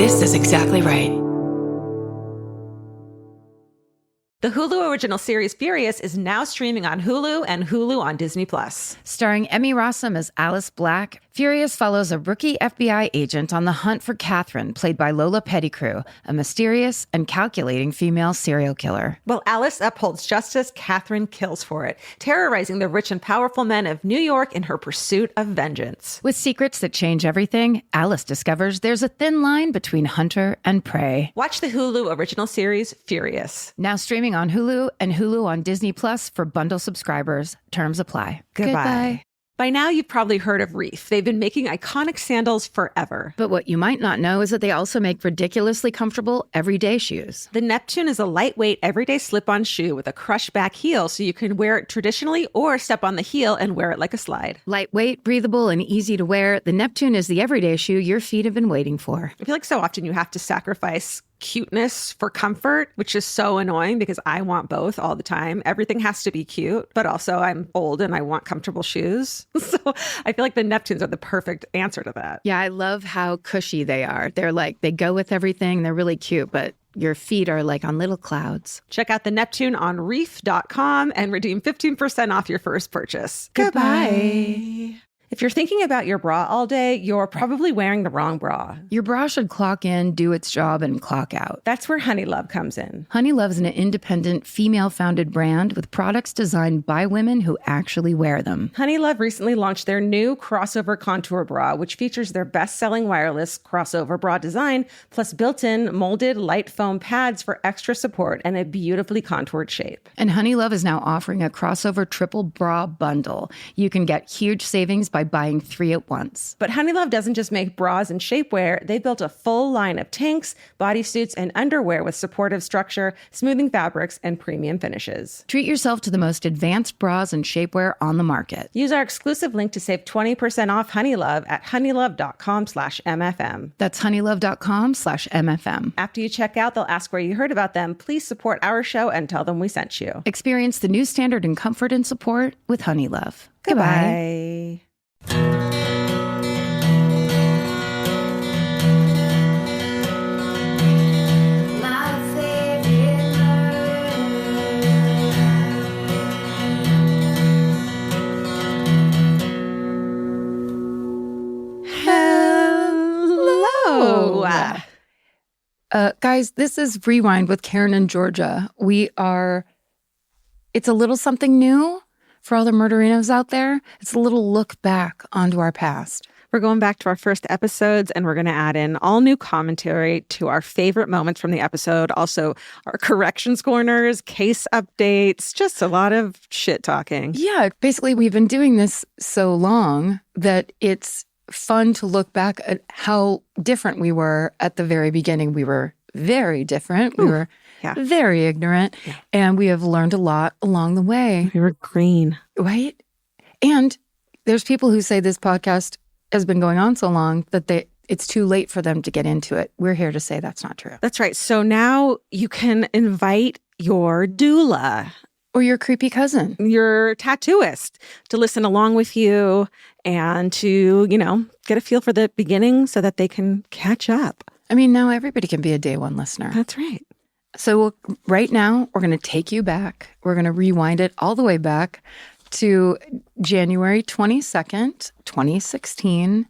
This is exactly right. The Hulu original series Furious is now streaming on Hulu and Hulu on Disney+. Starring Emmy Rossum as Alice Black, Furious follows a rookie FBI agent on the hunt for Catherine, played by Lola Pettigrew, a mysterious and calculating female serial killer. While Alice upholds justice, Catherine kills for it, terrorizing the rich and powerful men of New York in her pursuit of vengeance. With secrets that change everything, Alice discovers there's a thin line between hunter and prey. Watch the Hulu original series Furious. Now streaming on Hulu and Hulu on Disney Plus for bundle subscribers. Terms apply. Goodbye. By now, you've probably heard of Reef. They've been making iconic sandals forever. But what you might not know is that they also make ridiculously comfortable everyday shoes. The Neptune is a lightweight, everyday slip-on shoe with a crush-back heel, so you can wear it traditionally or step on the heel and wear it like a slide. Lightweight, breathable, and easy to wear, the Neptune is the everyday shoe your feet have been waiting for. I feel like so often you have to sacrifice cuteness for comfort, which is so annoying because I want both all the time. Everything has to be cute, but also I'm old and I want comfortable shoes. So I feel like the Neptunes are the perfect answer to that. Yeah, I love how cushy they are. They're like, they go with everything. They're really cute, but your feet are like on little clouds. Check out the Neptune on reef.com and redeem 15% off your first purchase. Goodbye. If you're thinking about your bra all day, you're probably wearing the wrong bra. Your bra should clock in, do its job, and clock out. That's where Honey Love comes in. Honey Love is an independent, female-founded brand with products designed by women who actually wear them. Honey Love recently launched their new crossover contour bra, which features their best-selling wireless crossover bra design, plus built-in molded light foam pads for extra support and a beautifully contoured shape. And Honey Love is now offering a crossover triple bra bundle. You can get huge savings by buying 3 at once. But Honey Love doesn't just make bras and shapewear. They built a full line of tanks, bodysuits, and underwear with supportive structure, smoothing fabrics, and premium finishes. Treat yourself to the most advanced bras and shapewear on the market. Use our exclusive link to save 20% off Honey Love at honeylove.com/MFM. That's honeylove.com/MFM. After you check out, they'll ask where you heard about them. Please support our show and tell them we sent you. Experience the new standard in comfort and support with Honey Love. Goodbye. Guys, this is Rewind with Karen and Georgia. It's a little something new for all the murderinos out there. It's a little look back onto our past. We're going back to our first episodes, and we're going to add in all new commentary to our favorite moments from the episode. Also, our corrections corners, case updates, just a lot of shit talking. Yeah, basically, we've been doing this so long that it's fun to look back at how different we were at the very beginning. We were very different. We were very ignorant. Yeah. And we have learned a lot along the way. We were green. Right? And there's people who say this podcast has been going on so long that it's too late for them to get into it. We're here to say that's not true. That's right. So now you can invite your doula. Or your creepy cousin. Your tattooist to listen along with you and to, get a feel for the beginning so that they can catch up. I mean, now everybody can be a day one listener. That's right. So right now, we're going to take you back. We're going to rewind it all the way back to January 22nd, 2016.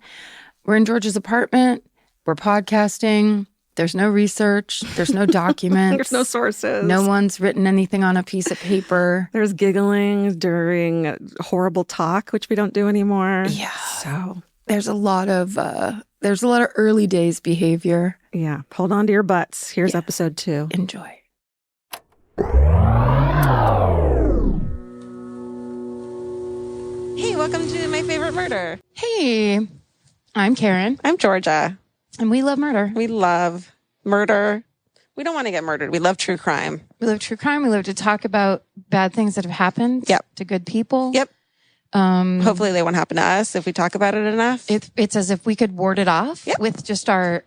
We're in George's apartment. We're podcasting. There's no research. There's no documents. There's no sources. No one's written anything on a piece of paper. There's giggling during horrible talk, which we don't do anymore. Yeah. So there's a lot of early days behavior. Yeah. Hold on to your butts. Here's episode 2. Enjoy. Hey, welcome to My Favorite Murder. Hey, I'm Karen. I'm Georgia. And we love murder. We love murder. We don't want to get murdered. We love true crime. We love true crime. We love to talk about bad things that have happened to good people. Yep. Hopefully they won't happen to us if we talk about it enough. It's as if we could ward it off with just our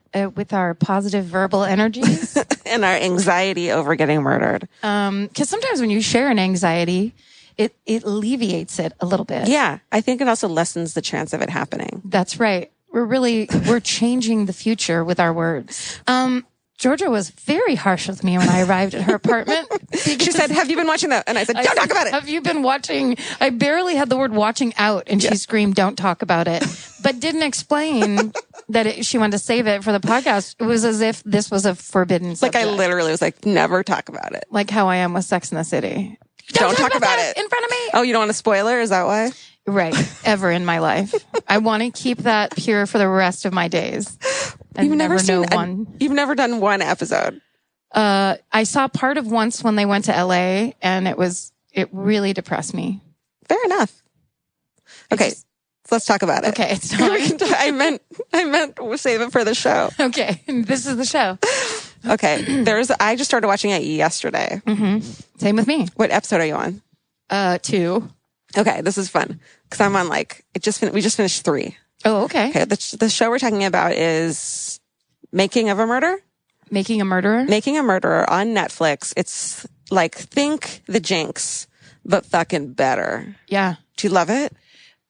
positive verbal energies. And our anxiety over getting murdered. Because sometimes when you share an anxiety, it alleviates it a little bit. Yeah. I think it also lessens the chance of it happening. That's right. we're changing the future with our words. Georgia was very harsh with me when I arrived at her apartment. She said, have you been watching that? And I said, don't talk about it. Have you been watching? I barely had the word watching out, and she screamed, don't talk about it, but didn't explain that she wanted to save it for the podcast. It was as if this was a forbidden subject. Like I literally was like, never talk about it. Like how I am with Sex in the City. Don't talk about it in front of me. Oh, you don't want a spoiler? Is that why? Right. Ever in my life. I want to keep that pure for the rest of my days. You've never You've never done one episode. I saw part of once when they went to LA, and it really depressed me. Fair enough. Okay. So let's talk about it. Okay. It's time. I meant we'll save it for the show. Okay. This is the show. Okay. I just started watching it yesterday. Mm-hmm. Same with me. What episode are you on? 2. Okay. This is fun because I'm on we just finished 3. Oh, okay. Okay. The show we're talking about is Making of a Murder. Making a Murderer? Making a Murderer on Netflix. It's like, think The Jinx, but fucking better. Yeah. Do you love it?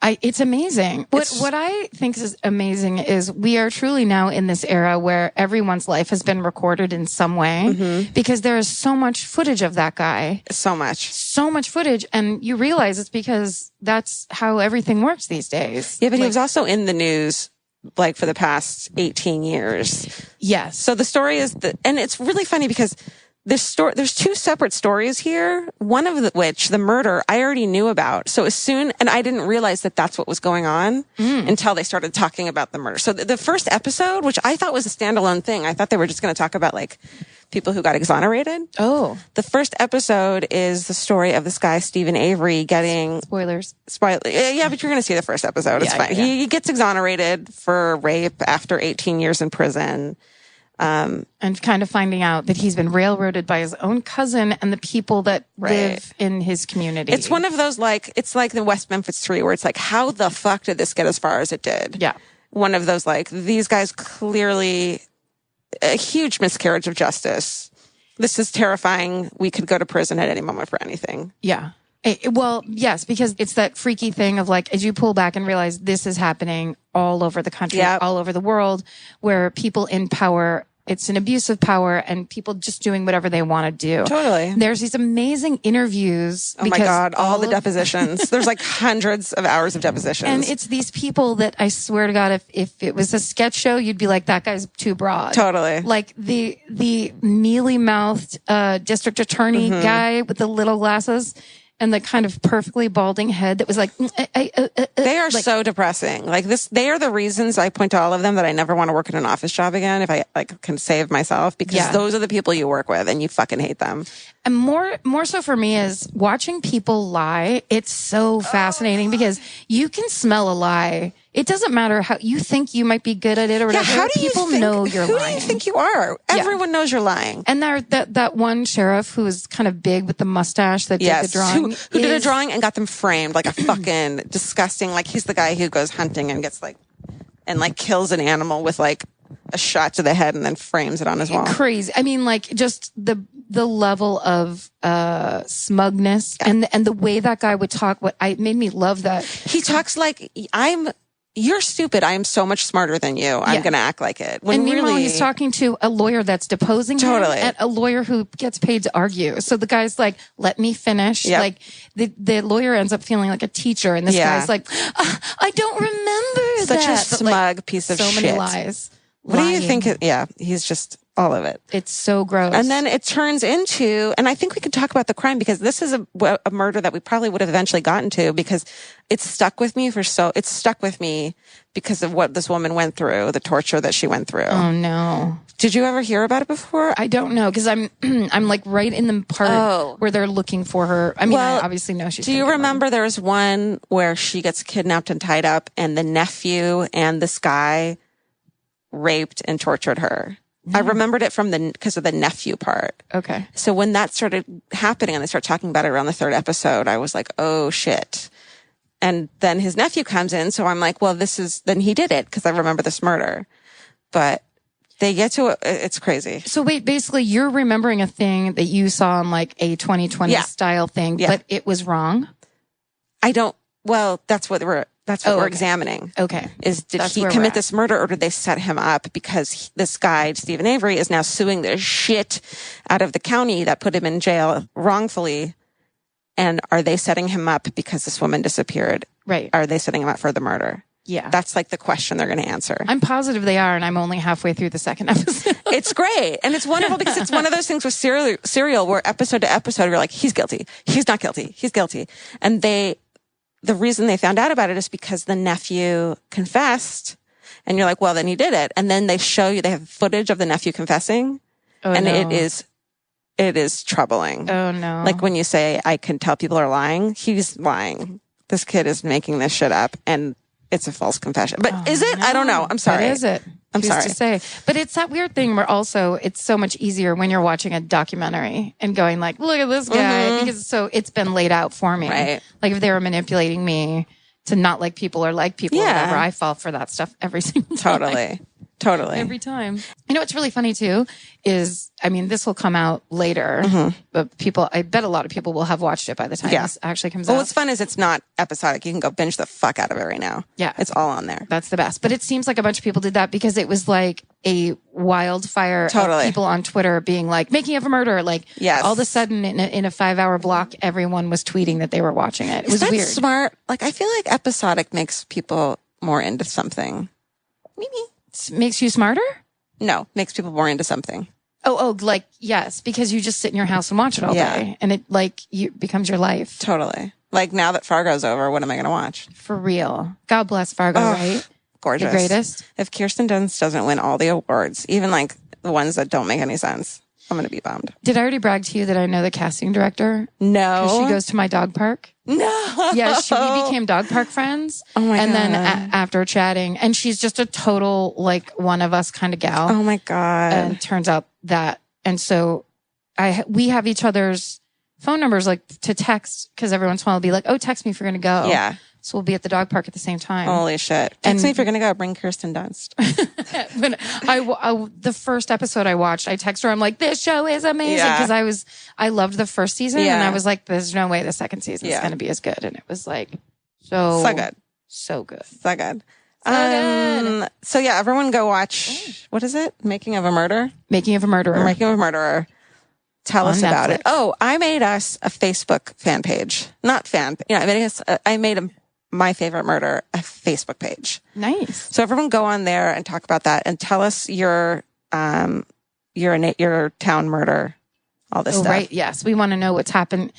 It's amazing. What I think is amazing is we are truly now in this era where everyone's life has been recorded in some way because there is so much footage of that guy. So much footage. And you realize it's because that's how everything works these days. Yeah, but he was also in the news like for the past 18 years. Yes. So the story is and it's really funny because there's 2 separate stories here. One of which, the murder, I already knew about. So and I didn't realize that that's what was going on until they started talking about the murder. So the first episode, which I thought was a standalone thing, I thought they were just going to talk about like people who got exonerated. Oh. The first episode is the story of this guy, Stephen Avery, getting... Spoilers. Yeah, but you're going to see the first episode. It's fine. Yeah. He gets exonerated for rape after 18 years in prison. And kind of finding out that he's been railroaded by his own cousin and the people that live in his community. It's one of those, like, it's like the West Memphis 3 where it's like, how the fuck did this get as far as it did? Yeah. One of those, like, these guys clearly, a huge miscarriage of justice. This is terrifying. We could go to prison at any moment for anything. Yeah. Well, yes, because it's that freaky thing of like, as you pull back and realize this is happening all over the country, all over the world, where people in power, it's an abuse of power and people just doing whatever they want to do. Totally. There's these amazing interviews. Oh my God, all the depositions. There's like hundreds of hours of depositions. And it's these people that I swear to God, if it was a sketch show, you'd be like, that guy's too broad. Totally. Like the mealy-mouthed district attorney guy with the little glasses and the kind of perfectly balding head that was like... They are like, so depressing. Like this, they are the reasons I point to all of them that I never want to work in an office job again if I like can save myself because those are the people you work with and you fucking hate them. And more so for me is watching people lie. It's so fascinating because you can smell a lie. It doesn't matter how you think you might be good at it or whatever. Yeah, how do people know you're lying? Who do you think you are? Everyone knows you're lying. And that one sheriff who was kind of big with the mustache that did the drawing. Who did a drawing and got them framed like a fucking disgusting, like he's the guy who goes hunting and gets like, and like kills an animal with like a shot to the head and then frames it on his wall. Crazy. I mean, like just the level of smugness and the way that guy would talk. Made me love that. He talks like you're stupid. I am so much smarter than you. I'm going to act like it. And meanwhile, he's talking to a lawyer that's deposing him and a lawyer who gets paid to argue. So the guy's like, let me finish. Yep. Like the lawyer ends up feeling like a teacher. And this guy's like, I don't remember Such that. Such a smug piece of shit. So many lies. What do you think? He's just all of it. It's so gross. And then it turns into, and I think we could talk about the crime because this is a murder that we probably would have eventually gotten to because it's stuck with me because of what this woman went through, the torture that she went through. Oh no. Did you ever hear about it before? I don't know because I'm like right in the part where they're looking for her. I mean, I obviously know she's. Do you remember there was one where she gets kidnapped and tied up and the nephew and this guy raped and tortured her? I remembered it because of the nephew part. Okay. So when that started happening and they started talking about it around the 3rd episode, I was like, oh shit. And then his nephew comes in. So I'm like, well, then he did it because I remember this murder. But they get to it. It's crazy. So wait, basically you're remembering a thing that you saw on like a 2020 style thing, but it was wrong. Well, that's what That's what we're okay. examining. Okay. Is did That's he where we're commit at. this murder, or did they set him up because this guy, Stephen Avery, is now suing the shit out of the county that put him in jail wrongfully? And are they setting him up because this woman disappeared? Right. Are they setting him up for the murder? Yeah. That's like the question they're going to answer. I'm positive they are, and I'm only halfway through the second episode. It's great. And it's wonderful because it's one of those things with serial where episode to episode, you're like, he's guilty. He's not guilty. He's guilty. And the reason they found out about it is because the nephew confessed, and you're like, well, then he did it. And then they have footage of the nephew confessing, and no. it is troubling. Oh no. Like when you say, I can tell people are lying, he's lying. This kid is making this shit up, and it's a false confession. But is it? No. I don't know. I'm sorry. But is it? I'm Who's sorry. to say? But it's that weird thing where also it's so much easier when you're watching a documentary and going like, look at this guy, because it's been laid out for me. Right. Like if they were manipulating me to not like people or like people or whatever, I fall for that stuff every single time. Totally. Every time. You know what's really funny too is, I mean, this will come out later, but I bet a lot of people will have watched it by the time this actually comes out. Well, what's fun is it's not episodic. You can go binge the fuck out of it right now. Yeah. It's all on there. That's the best. But it seems like a bunch of people did that because it was like a wildfire of people on Twitter being like, making of a murder. Like all of a sudden in a 5-hour block, everyone was tweeting that they were watching it. It was weird. Smart. Like, I feel like episodic makes people more into something. Maybe. Makes you smarter? No, makes people more into something. Oh, like, yes, because you just sit in your house and watch it all day and it becomes your life. Totally. Like now that Fargo's over, what am I going to watch? For real. God bless Fargo, right? Gorgeous. The greatest. If Kirsten Dunst doesn't win all the awards, even like the ones that don't make any sense, I'm going to be bummed. Did I already brag to you that I know the casting director? No. She goes to my dog park. No. Yeah, we became dog park friends. Oh my God. And then after chatting, and she's just a total, like, one of us kind of gal. Oh my God. And turns out that, and so we have each other's phone numbers, like, to text, because every once in a while I'll be like, oh, text me if you're going to go. Yeah. So we'll be at the dog park at the same time. Holy shit. Text me if you're going to go. Bring Kirsten Dunst. When the first episode I watched, I texted her. I'm like, this show is amazing. Because I loved the first season. And I was like, there's no way the second season is going to be as good. And it was like, so good. So good. So good. So good. So yeah, everyone go watch, what is it? Making of a Murder? Making of a Murderer. Making of a Murderer. Tell us about it. Oh, I made us a Facebook fan page. Not fan. I made My Favorite Murder a Facebook page. Nice. So everyone go on there and talk about that and tell us your town murder, all this stuff. Right. Yes. We want to know what happened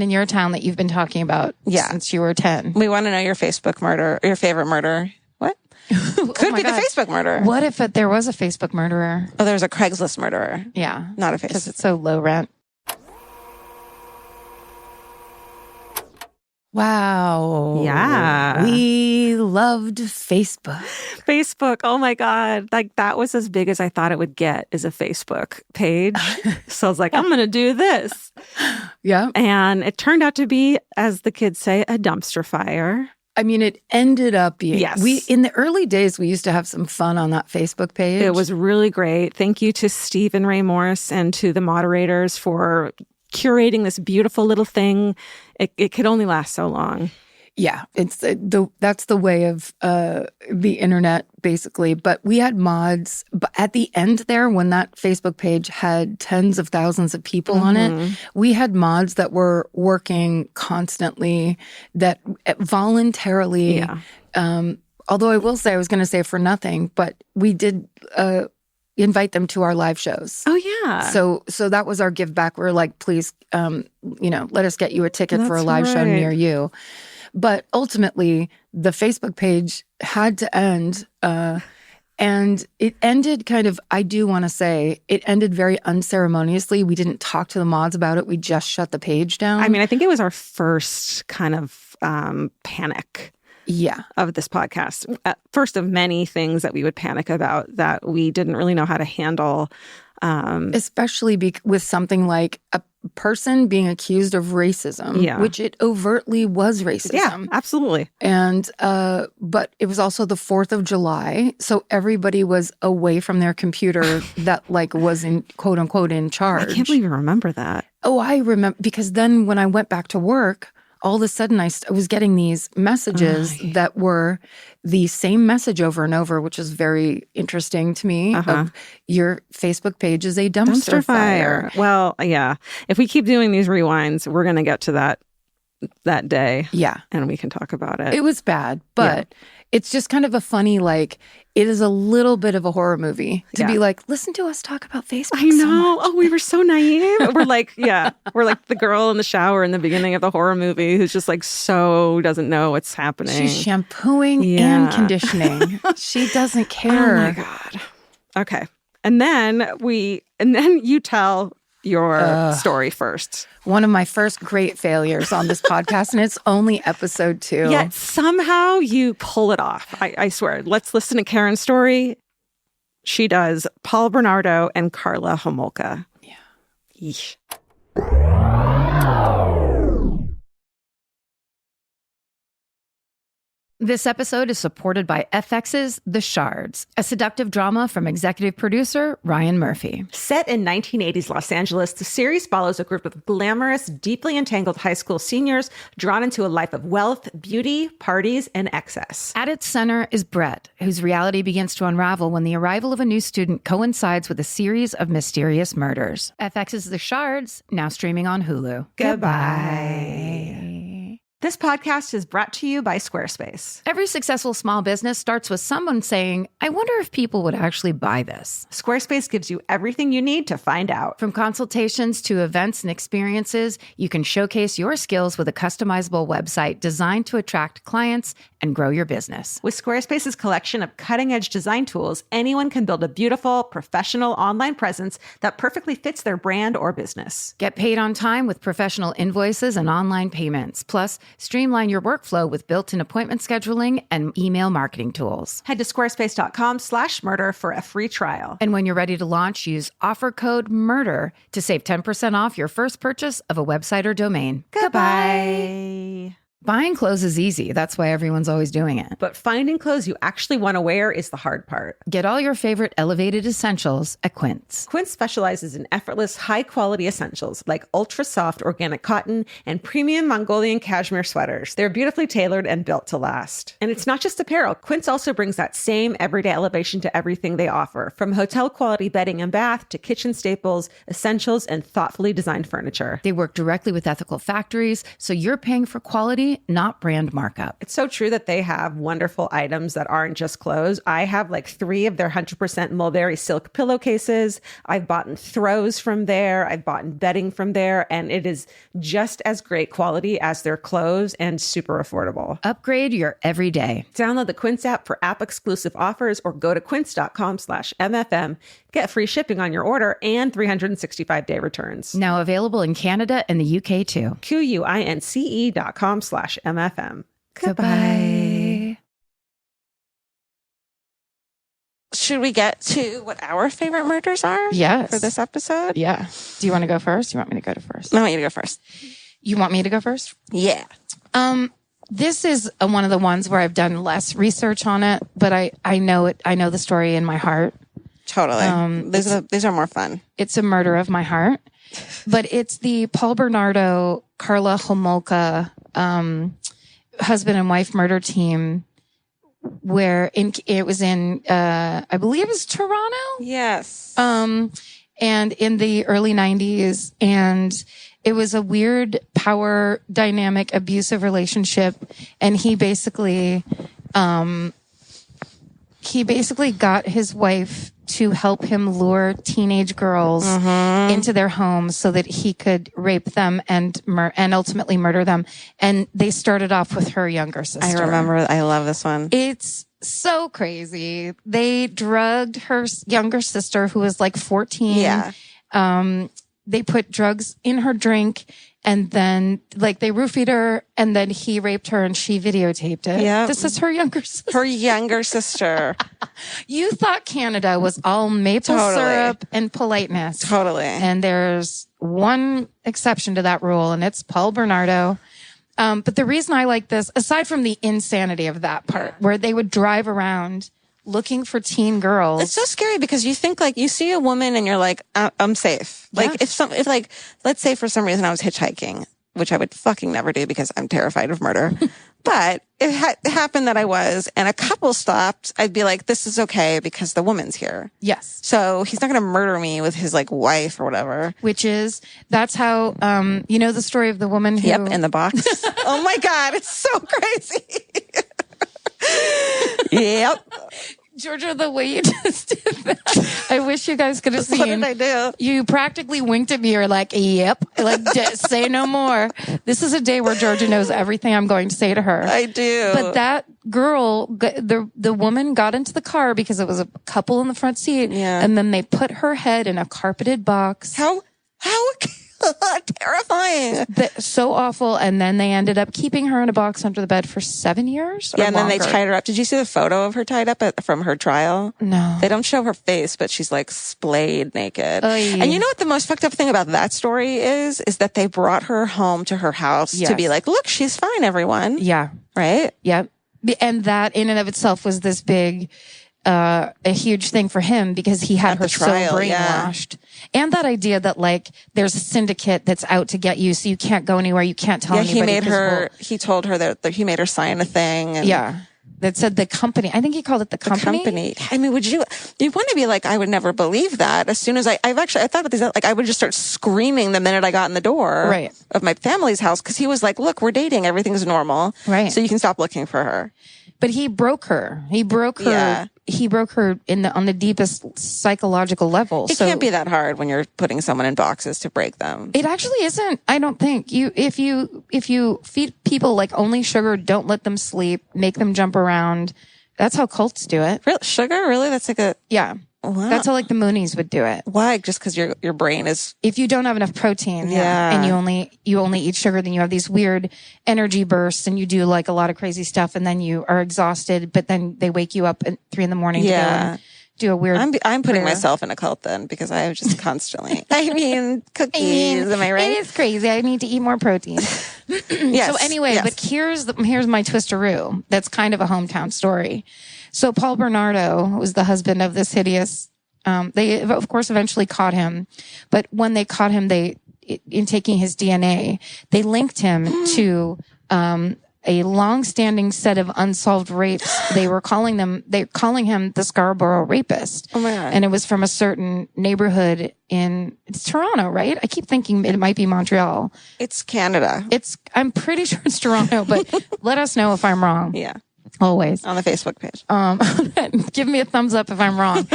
in your town that you've been talking about since you were 10. We want to know your Facebook murder, your favorite murder. What? Could be the Facebook murder. What if there was a Facebook murderer? Oh, there's a Craigslist murderer. Yeah. Not a Facebook. Because it's so low rent. Wow. Yeah. We loved Facebook. Facebook. Oh my God. Like that was as big as I thought it would get is a Facebook page. So I was like, I'm going to do this. Yeah. And it turned out to be, as the kids say, a dumpster fire. I mean, it ended up being. Yes. In the early days, we used to have some fun on that Facebook page. It was really great. Thank you to Steve and Ray Morris and to the moderators for curating this beautiful little thing. It could only last so long. Yeah, it's that's the way of the internet, basically. But we had mods. But at the end there, when that Facebook page had tens of thousands of people on it, we had mods that were working constantly, that voluntarily. Yeah. Although I will say, I was going to say for nothing, but we did invite them to our live shows. Oh yeah. So that was our give back. We're like, please, let us get you a ticket for a live show near you. But ultimately, the Facebook page had to end, and it ended kind of, I do want to say, it ended very unceremoniously. We didn't talk to the mods about it. We just shut the page down. I mean, I think it was our first kind of panic of this podcast. First of many things that we would panic about that we didn't really know how to handle. Especially with something like a person being accused of racism, which it overtly was racism. Yeah, absolutely. And but it was also the 4th of July, so everybody was away from their computer that was in quote unquote in charge. I can't believe you remember that. Oh, I remember, because then when I went back to work all of a sudden I was getting these messages that were the same message over and over, which is very interesting to me. Of your Facebook page is a dumpster fire. Well, yeah. If we keep doing these rewinds, we're going to get to that day. Yeah. And we can talk about it. It was bad, but it's just kind of a funny, like, it is a little bit of a horror movie to be like, listen to us talk about Facebook. I know. So much. Oh, we were so naive. We're like, we're like the girl in the shower in the beginning of the horror movie who's just like so doesn't know what's happening. She's shampooing and conditioning. She doesn't care. Oh my God. Okay. And then you tell your story first. One of my first great failures on this podcast, and it's only episode 2. Yet somehow you pull it off. I swear. Let's listen to Karen's story. She does Paul Bernardo and Karla Homolka. Yeah. Yeesh. This episode is supported by FX's The Shards, a seductive drama from executive producer Ryan Murphy. Set in 1980s Los Angeles, the series follows a group of glamorous, deeply entangled high school seniors drawn into a life of wealth, beauty, parties, and excess. At its center is Brett, whose reality begins to unravel when the arrival of a new student coincides with a series of mysterious murders. FX's The Shards, now streaming on Hulu. Goodbye. This podcast is brought to you by Squarespace. Every successful small business starts with someone saying, I wonder if people would actually buy this. Squarespace gives you everything you need to find out. From consultations to events and experiences, you can showcase your skills with a customizable website designed to attract clients and grow your business. With Squarespace's collection of cutting-edge design tools, anyone can build a beautiful, professional online presence that perfectly fits their brand or business. Get paid on time with professional invoices and online payments. Plus, streamline your workflow with built-in appointment scheduling and email marketing tools. Head to squarespace.com/murder for a free trial. And when you're ready to launch, use offer code MURDER to save 10% off your first purchase of a website or domain. Goodbye. Buying clothes is easy. That's why everyone's always doing it. But finding clothes you actually want to wear is the hard part. Get all your favorite elevated essentials at Quince. Quince specializes in effortless, high-quality essentials like ultra-soft organic cotton and premium Mongolian cashmere sweaters. They're beautifully tailored and built to last. And it's not just apparel. Quince also brings that same everyday elevation to everything they offer, from hotel-quality bedding and bath to kitchen staples, essentials, and thoughtfully designed furniture. They work directly with ethical factories, so you're paying for quality, not brand markup. It's so true that they have wonderful items that aren't just clothes. I have like 3 of their 100% mulberry silk pillowcases. I've bought throws from there. I've bought bedding from there. And it is just as great quality as their clothes and super affordable. Upgrade your everyday. Download the Quince app for app-exclusive offers or go to quince.com/MFM. Get free shipping on your order and 365-day returns. Now available in Canada and the UK too. QUINCE.com/MFM. Goodbye. Should we get to what our favorite murders are? Yes. For this episode? Yeah. Do you want to go first? You want me to go to first? I want you to go first. You want me to go first? Yeah. This is one of the ones where I've done less research on it, but I know it. I know the story in my heart. Totally. These are more fun. It's a murder of my heart, but it's the Paul Bernardo, Karla Homolka, husband and wife murder team, where it was in, I believe it was Toronto. Yes. And in the early 90s, and it was a weird power dynamic, abusive relationship. And he basically got his wife to help him lure teenage girls into their homes so that he could rape them and ultimately murder them. And they started off with her younger sister. I remember. I love this one. It's so crazy. They drugged her younger sister, who was like 14. Yeah. They put drugs in her drink, and then like they roofied her, and then he raped her and she videotaped it. Yeah. This is her younger sister. Her younger sister. You thought Canada was all maple syrup and politeness. Totally. And there's one exception to that rule, and it's Paul Bernardo. But the reason I like this, aside from the insanity of that part, where they would drive around looking for teen girls. It's so scary because you think like you see a woman and you're like, I'm safe. Like if like, let's say for some reason I was hitchhiking which I would fucking never do because I'm terrified of murder. But it happened that I was, and a couple stopped, I'd be like, this is okay because the woman's here. Yes. So he's not going to murder me with his like wife or whatever. That's how, you know, the story of the woman who. Yep, in the box. Oh my God, it's so crazy. Yep. Georgia, the way you just did that, I wish you guys could have seen. What did I do? You practically winked at me. You're like, yep. Like, say no more. This is a day where Georgia knows everything I'm going to say to her. I do. But that girl, the woman got into the car because it was a couple in the front seat. Yeah. And then they put her head in a carpeted box. How terrifying. So awful. And then they ended up keeping her in a box under the bed for 7 years. Yeah, and then longer. they tied her up. Did you see the photo of her tied up from her trial? No. They don't show her face, but she's like splayed naked. Oy. And you know what the most fucked up thing about that story is that they brought her home to her house to be like, look, she's fine, everyone. Yeah. Right? Yep. And that in and of itself was this big, a huge thing for him because he had her trial, so brainwashed. Yeah. And that idea that like there's a syndicate that's out to get you, so you can't go anywhere, you can't tell anybody. He told her that he made her sign a thing. And that said the company. I think he called it the company. I mean, you want to be like, I would never believe that. As soon as I thought about these, like I would just start screaming the minute I got in the door of my family's house. Cause he was like, look, we're dating. Everything's normal. Right. So you can stop looking for her. But he broke her. He broke her. Yeah. He broke her on the deepest psychological level. It can't be that hard when you're putting someone in boxes to break them. It actually isn't. I don't think if you feed people like only sugar, don't let them sleep, make them jump around. That's how cults do it. Real sugar? Really? That's like Wow. That's how like the Moonies would do it. Why? Just because your brain is. If you don't have enough protein, and you only eat sugar, then you have these weird energy bursts, and you do like a lot of crazy stuff, and then you are exhausted. But then they wake you up at 3 a.m. to go and do a weird. I'm putting myself in a cult then because I was just constantly. I mean, cookies. Am I right? It is crazy. I need to eat more protein. Yes. So anyway, but here's my twisteroo. That's kind of a hometown story. So Paul Bernardo was the husband of this hideous. They of course eventually caught him, but when they caught him, in taking his DNA, they linked him to a long-standing set of unsolved rapes. They're calling him the Scarborough Rapist. Oh my God. And it was from a certain neighborhood it's Toronto, right? I keep thinking it might be Montreal. It's Canada. I'm pretty sure it's Toronto, but let us know if I'm wrong. Yeah. Always. On the Facebook page. Give me a thumbs up if I'm wrong.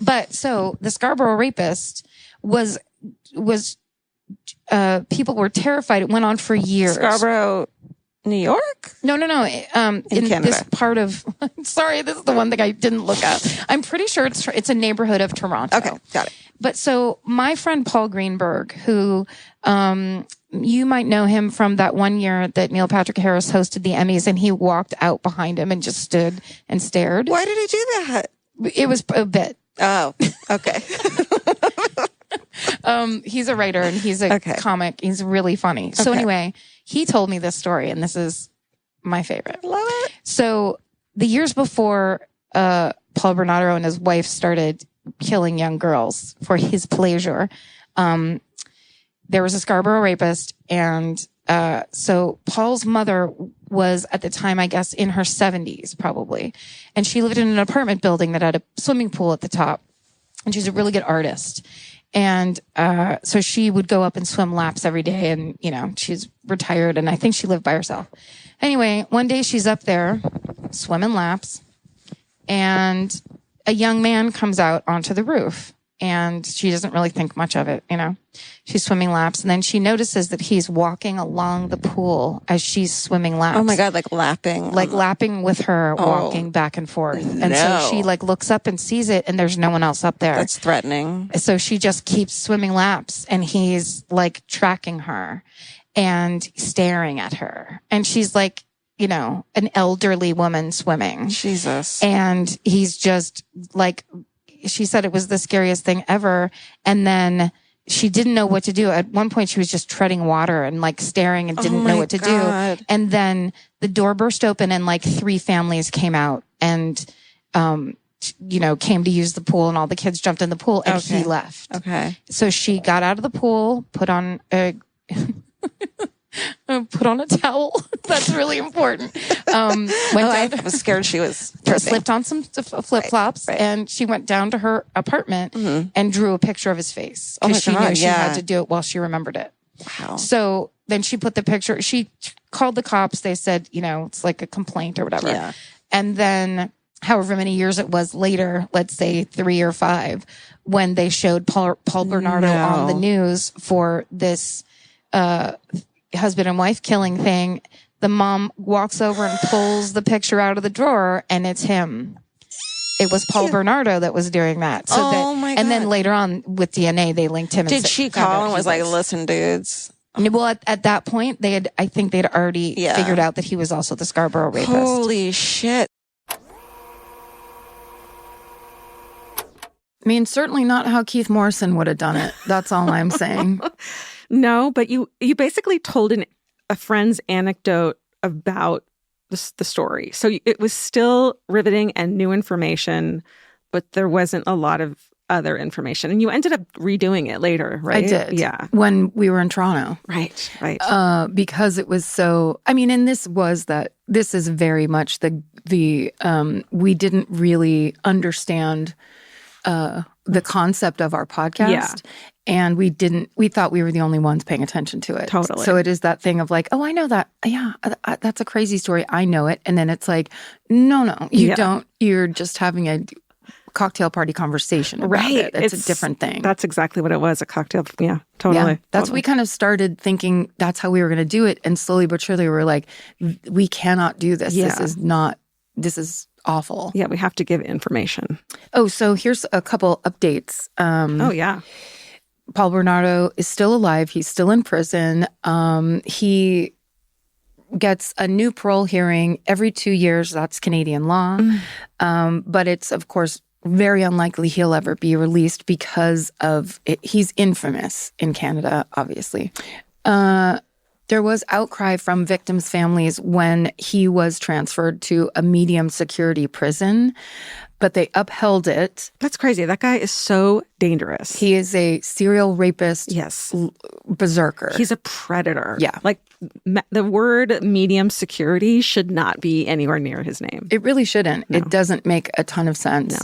But so the Scarborough Rapist was people were terrified. It went on for years. Scarborough, New York? No. In Canada. This part of, sorry, this is the one thing I didn't look at. I'm pretty sure it's a neighborhood of Toronto. Okay, got it. But so my friend Paul Greenberg, who, you might know him from that one year that Neil Patrick Harris hosted the Emmys and he walked out behind him and just stood and stared. Why did he do that? It was a bit. Oh, okay. He's a writer and he's a comic. He's really funny. So anyway, he told me this story and this is my favorite. Love it. So the years before, Paul Bernardo and his wife started killing young girls for his pleasure, there was a Scarborough Rapist. And, so Paul's mother was at the time, I guess, in her 70s, probably. And she lived in an apartment building that had a swimming pool at the top. And she's a really good artist. And, so she would go up and swim laps every day. And, she's retired and I think she lived by herself. Anyway, one day she's up there swimming laps and a young man comes out onto the roof. And she doesn't really think much of it, She's swimming laps. And then she notices that he's walking along the pool as she's swimming laps. Oh my God, like lapping. Like lapping with her, walking back and forth. And so she looks up and sees it and there's no one else up there. That's threatening. So she just keeps swimming laps and he's tracking her and staring at her. And she's like, an elderly woman swimming. Jesus. And he's just she said it was the scariest thing ever. And then she didn't know what to do. At one point, she was just treading water and staring and didn't know what to do. And then the door burst open and 3 families came out and, came to use the pool and all the kids jumped in the pool and he left. Okay. So she got out of the pool, put on a Put on a towel. That's really important. I was scared she was slipped on some flip-flops, and she went down to her apartment and drew a picture of his face because she knew she had to do it while she remembered it. Wow. So then she put the picture, she called the cops. They said, it's like a complaint or whatever. Yeah. And then however many years it was later, let's say 3 or 5, when they showed Paul Bernardo on the news for this husband and wife killing thing, the mom walks over and pulls the picture out of the drawer, and it's him. It was Paul Bernardo that was doing that. So my God. And then later on with DNA, they linked him. Did she call and was like, listen, dudes? Well, at that point, I think they'd already figured out that he was also the Scarborough Rapist. Holy shit. I mean, certainly not how Keith Morrison would have done it. That's all I'm saying. No, but you basically told a friend's anecdote about the story. So it was still riveting and new information, but there wasn't a lot of other information. And you ended up redoing it later, right? I did. Yeah. When we were in Toronto. Right. Because it was so, and this is very much we didn't really understand the concept of our podcast. Yeah. And we thought we were the only ones paying attention to it. Totally. So it is that thing of like, oh, I know that. Yeah, that's a crazy story. I know it. And then it's like, no, you don't. You're just having a cocktail party conversation about it. It's a different thing. That's exactly what it was, a cocktail. Yeah, totally. Yeah, that's we kind of started thinking that's how we were going to do it. And slowly but surely we were like, we cannot do this. Yeah. This is awful. Yeah, we have to give information. Oh, so here's a couple updates. Paul Bernardo is still alive. He's still in prison. He gets a new parole hearing every 2 years. That's Canadian law. But it's, of course, very unlikely he'll ever be released because of it. He's infamous in Canada, obviously. There was outcry from victims' families when he was transferred to a medium security prison, but they upheld it. That's crazy. That guy is so dangerous. He is a serial rapist. Yes. Berserker. He's a predator. Yeah. Like the word medium security should not be anywhere near his name. It really shouldn't. No. It doesn't make a ton of sense.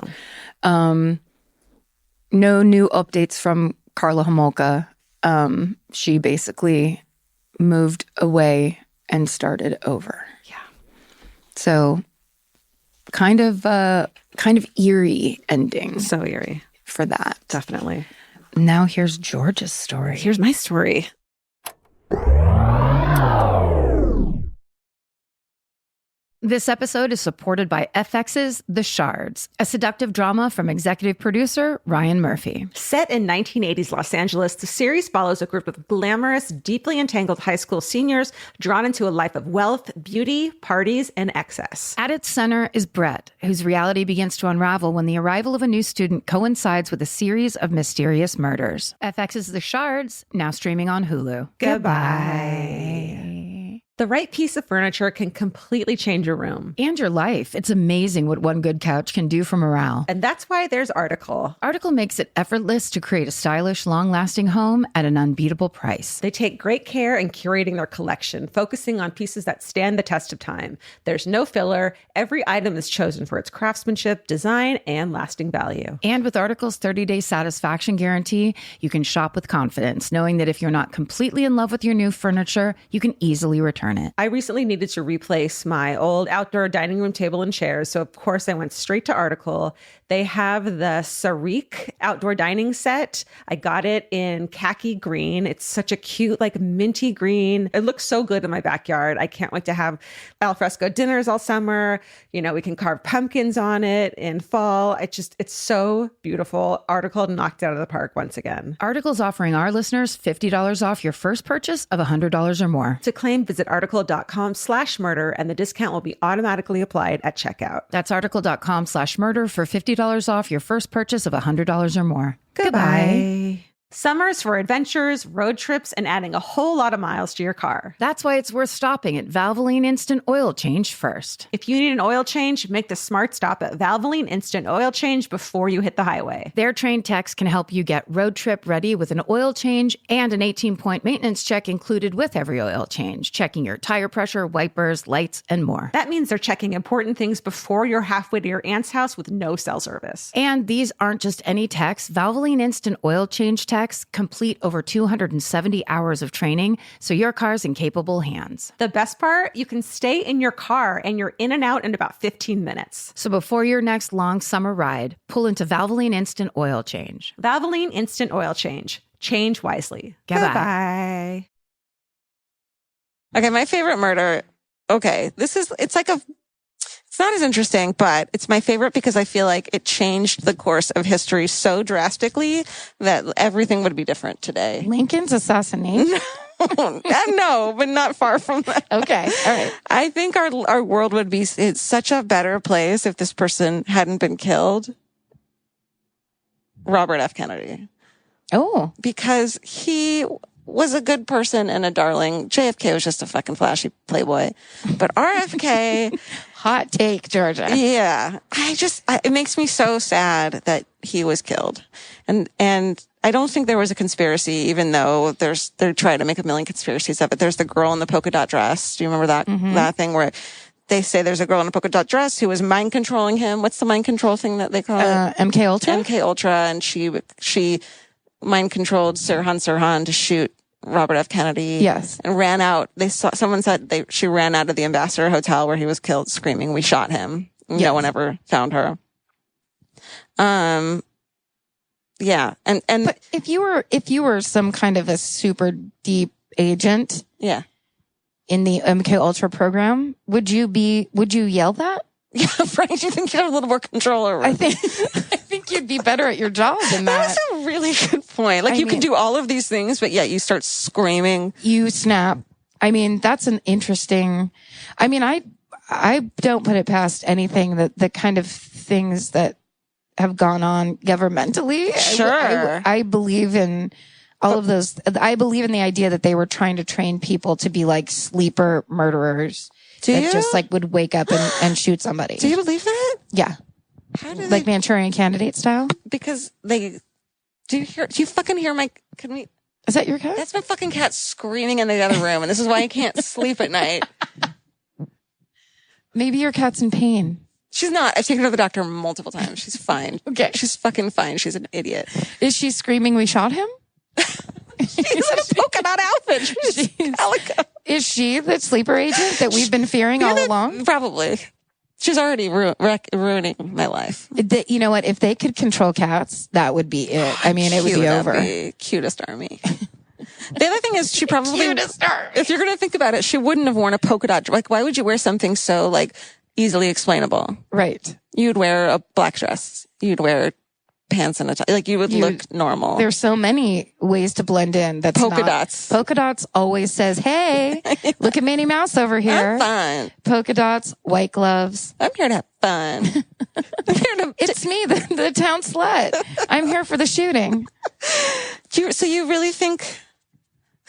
No. No new updates from Karla Homolka. She basically moved away and started over. Yeah. So kind of eerie ending. So eerie. For that. Definitely. Now here's Georgia's story. Here's my story. This episode is supported by FX's The Shards, a seductive drama from executive producer Ryan Murphy. Set in 1980s Los Angeles, the series follows a group of glamorous, deeply entangled high school seniors drawn into a life of wealth, beauty, parties, and excess. At its center is Brett, whose reality begins to unravel when the arrival of a new student coincides with a series of mysterious murders. FX's The Shards, now streaming on Hulu. Goodbye. The right piece of furniture can completely change your room. And your life. It's amazing what one good couch can do for morale. And that's why there's Article. Article makes it effortless to create a stylish, long-lasting home at an unbeatable price. They take great care in curating their collection, focusing on pieces that stand the test of time. There's no filler. Every item is chosen for its craftsmanship, design, and lasting value. And with Article's 30-day satisfaction guarantee, you can shop with confidence, knowing that if you're not completely in love with your new furniture, you can easily return it. I recently needed to replace my old outdoor dining room table and chairs, so of course I went straight to Article. They have the Sarik outdoor dining set. I got it in khaki green. It's such a cute, like minty green. It looks so good in my backyard. I can't wait to have alfresco dinners all summer. You know, we can carve pumpkins on it in fall. It's so beautiful. Article knocked it out of the park once again. Article's offering our listeners $50 off your first purchase of $100 or more. To claim, visit article.com/murder, and the discount will be automatically applied at checkout. That's article.com/murder for $50 off your first purchase of $100 or more. Goodbye. Summer's for adventures, road trips, and adding a whole lot of miles to your car. That's why it's worth stopping at Valvoline Instant Oil Change first. If you need an oil change, make the smart stop at Valvoline Instant Oil Change before you hit the highway. Their trained techs can help you get road trip ready with an oil change and an 18-point maintenance check included with every oil change, checking your tire pressure, wipers, lights, and more. That means they're checking important things before you're halfway to your aunt's house with no cell service. And these aren't just any techs. Valvoline Instant Oil Change techs complete over 270 hours of training, so your car's in capable hands. The best part, you can stay in your car and you're in and out in about 15 minutes. So before your next long summer ride, pull into Valvoline Instant Oil Change. Valvoline Instant Oil Change. Change wisely. Goodbye. Bye. Okay, my favorite murder. Okay, it's not as interesting, but it's my favorite because I feel like it changed the course of history so drastically that everything would be different today. Lincoln's assassination? No, but not far from that. Okay, all right. I think our world would be such a better place if this person hadn't been killed. Robert F. Kennedy. Oh. Because he was a good person and a darling. JFK was just a fucking flashy playboy. But RFK... Hot take, Georgia. Yeah. It makes me so sad that he was killed. And I don't think there was a conspiracy, even though they're trying to make a million conspiracies of it. There's the girl in the polka dot dress. Do you remember that, that thing where they say there's a girl in a polka dot dress who was mind controlling him? What's the mind control thing that they call it? MK Ultra? MK Ultra. And she mind controlled Sirhan to shoot Robert F. Kennedy. Yes. And ran out. Someone said she ran out of the Ambassador Hotel where he was killed screaming, "We shot him." Yes. No one ever found her. Yeah. But if you were some kind of a super deep agent. Yeah. In the MK Ultra program, would you yell that? Yeah, right. You think you have a little more control over it? I think you'd be better at your job than that. That's a really good point. Like, you can do all of these things, but yet you start screaming. You snap. I mean, that's an interesting, I don't put it past anything that the kind of things that have gone on governmentally. Sure. I believe in all of those. I believe in the idea that they were trying to train people to be like sleeper murderers. Do you? Just like would wake up and shoot somebody. Do you believe that? Yeah. How do like Manchurian Candidate style? Because do you fucking hear Is that your cat? That's my fucking cat screaming in the other room, and this is why I can't sleep at night. Maybe your cat's in pain. She's not. I've taken her to the doctor multiple times. She's fine. Okay. She's fucking fine. She's an idiot. Is she screaming, "We shot him"? She's in a polka dot outfit. She's calico. Is she the sleeper agent that we've been fearing all along? Probably. She's already ruining my life. You know what? If they could control cats, that would be it. I mean, it would be over. Cutest army. The other thing is, she probably, cutest army. If you're going to think about it, she wouldn't have worn a polka dot. Like, why would you wear something so like easily explainable? Right. You'd wear a black dress. You'd wear pants and a tie. Like, you would look normal. There's so many ways to blend in. That's polka dots. Polka dots always says, "Hey, look at Minnie Mouse over here." I'm fun. Polka dots, white gloves. I'm here to have fun. It's me, the town slut. I'm here for the shooting. So you really think,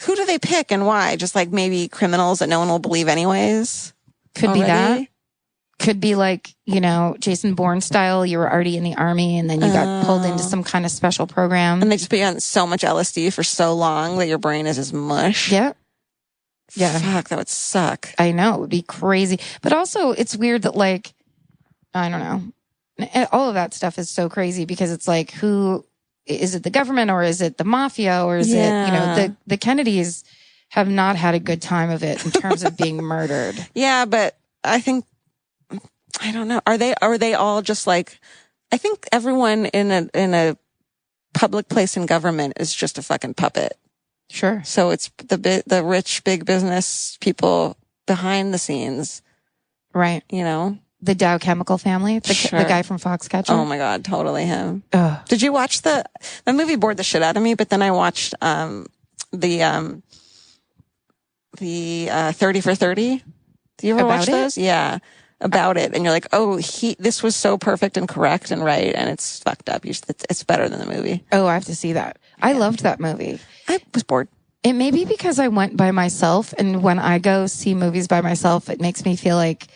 who do they pick and why? Just like maybe criminals that no one will believe anyways? Could be that. Could be like, Jason Bourne style. You were already in the army and then you got pulled into some kind of special program. And they just put you on so much LSD for so long that your brain is just mush. Yeah. Yeah. Fuck, that would suck. I know. It would be crazy. But also, it's weird that, like, I don't know. All of that stuff is so crazy because it's like, who is it, the government or is it the mafia or is it, the Kennedys have not had a good time of it in terms of being murdered. Yeah, but I think, I don't know. Are they all just like, I think everyone in a public place in government is just a fucking puppet. Sure. So it's the rich big business people behind the scenes. Right. The Dow Chemical family, the guy from Foxcatcher. Oh my God, totally him. Ugh. Did you watch the movie? Bored the shit out of me, but then I watched the 30 for 30. Do you ever watch those? Yeah. about it, and you're like, oh, this was so perfect and correct and right, and it's fucked up. It's better than the movie. Oh, I have to see that. I loved that movie. I was bored. It may be because I went by myself, and when I go see movies by myself, it makes me feel like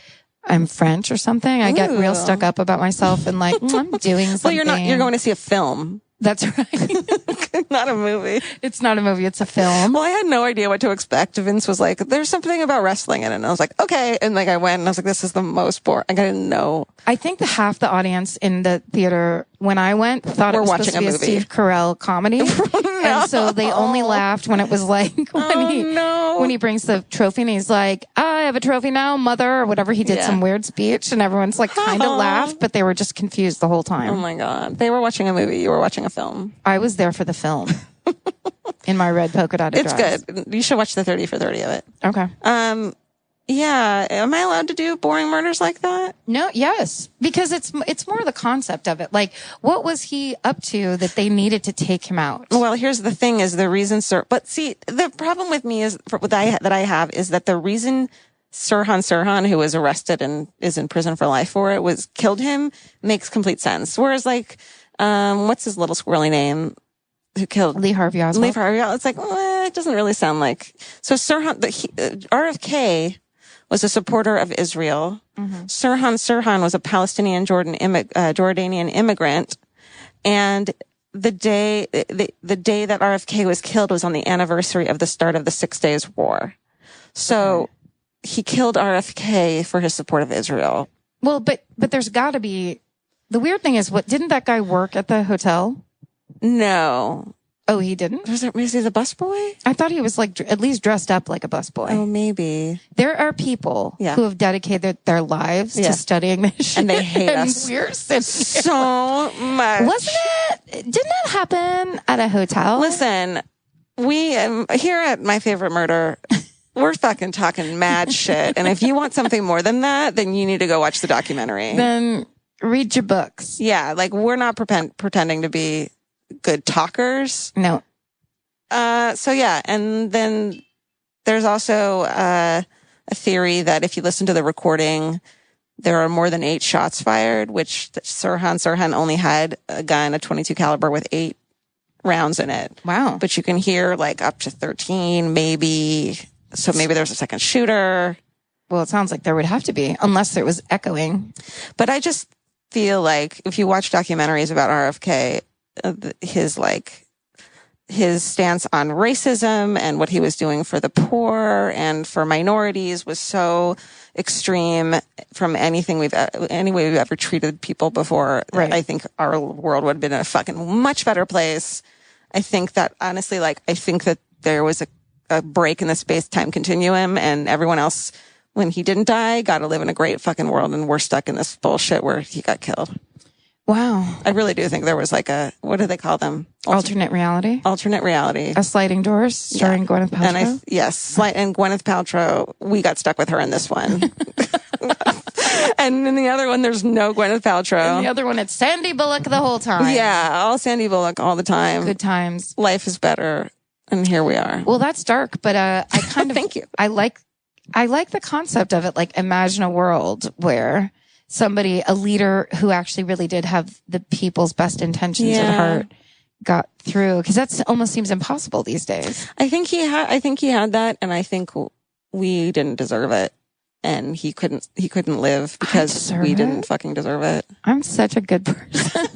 I'm French or something. I get real stuck up about myself and like, I'm doing something. Well, you're going to see a film. That's right. Not a movie. It's not a movie. It's a film. Well, I had no idea what to expect. Vince was like, there's something about wrestling in it. And I was like, okay. And like, I went and I was like, this is the most boring. I didn't know. I think half the audience in the theater when I went thought it was supposed to be a Steve Carell comedy. And so they only laughed when it was like, when he brings the trophy and he's like, I have a trophy now, mother, or whatever. He did some weird speech and everyone's like kind of laughed, but they were just confused the whole time. Oh my God. They were watching a movie. You were watching a film. I was there for the film in my red polka dotted dress. It's good. You should watch the 30 for 30 of it. Okay. Yeah. Am I allowed to do boring murders like that? No, yes. Because it's more the concept of it. Like, what was he up to that they needed to take him out? Well, here's the thing is the reason, but see, the problem with me is that I have is that the reason Sirhan, who was arrested and is in prison for life for it, killed him makes complete sense. Whereas like, what's his little squirrely name? Who killed Lee Harvey Oswald? Lee Harvey Oswald. It's like, it doesn't really sound like. So Sirhan, RFK was a supporter of Israel. Mm-hmm. Sirhan was a Palestinian Jordanian immigrant. And the day that RFK was killed was on the anniversary of the start of the 6 Days War. So he killed RFK for his support of Israel. Well, but there's gotta be, the weird thing is didn't that guy work at the hotel? No. Oh, he didn't? Was he the busboy? I thought he was like at least dressed up like a busboy. Oh, maybe. There are people who have dedicated their lives to studying this shit. And they hate us. We're so much. Wasn't it? Didn't that happen at a hotel? Listen, we here at My Favorite Murder, we're fucking talking mad shit. And if you want something more than that, then you need to go watch the documentary. Then read your books. Yeah, like we're not pretending to be good talkers. No. So yeah, and then there's also a theory that if you listen to the recording, there are more than 8 shots fired, which Sirhan only had a gun, a .22 caliber with 8 rounds in it. Wow. But you can hear like up to 13, maybe. So maybe there's a second shooter. Well, it sounds like there would have to be, unless it was echoing. But I just feel like if you watch documentaries about RFK, his stance on racism and what he was doing for the poor and for minorities was so extreme from any way we've ever treated people before. Right. I think our world would have been a fucking much better place. I think that honestly, I think that there was a break in the space-time continuum and everyone else, when he didn't die, got to live in a great fucking world and we're stuck in this bullshit where he got killed. Wow. I really do think there was like what do they call them? Alternate reality? Alternate reality. A Sliding Doors starring Gwyneth Paltrow? And Gwyneth Paltrow, we got stuck with her in this one. And in the other one, there's no Gwyneth Paltrow. In the other one, it's Sandy Bullock the whole time. Yeah, all Sandy Bullock all the time. Good times. Life is better. And here we are. Well, that's dark, but I kind of... Thank you. I like the concept of it. Like, imagine a world where a leader who actually really did have the people's best intentions at heart got through. Because that almost seems impossible these days. I think he had that, and I think we didn't deserve it. And he couldn't live because we didn't fucking deserve it. I'm such a good person.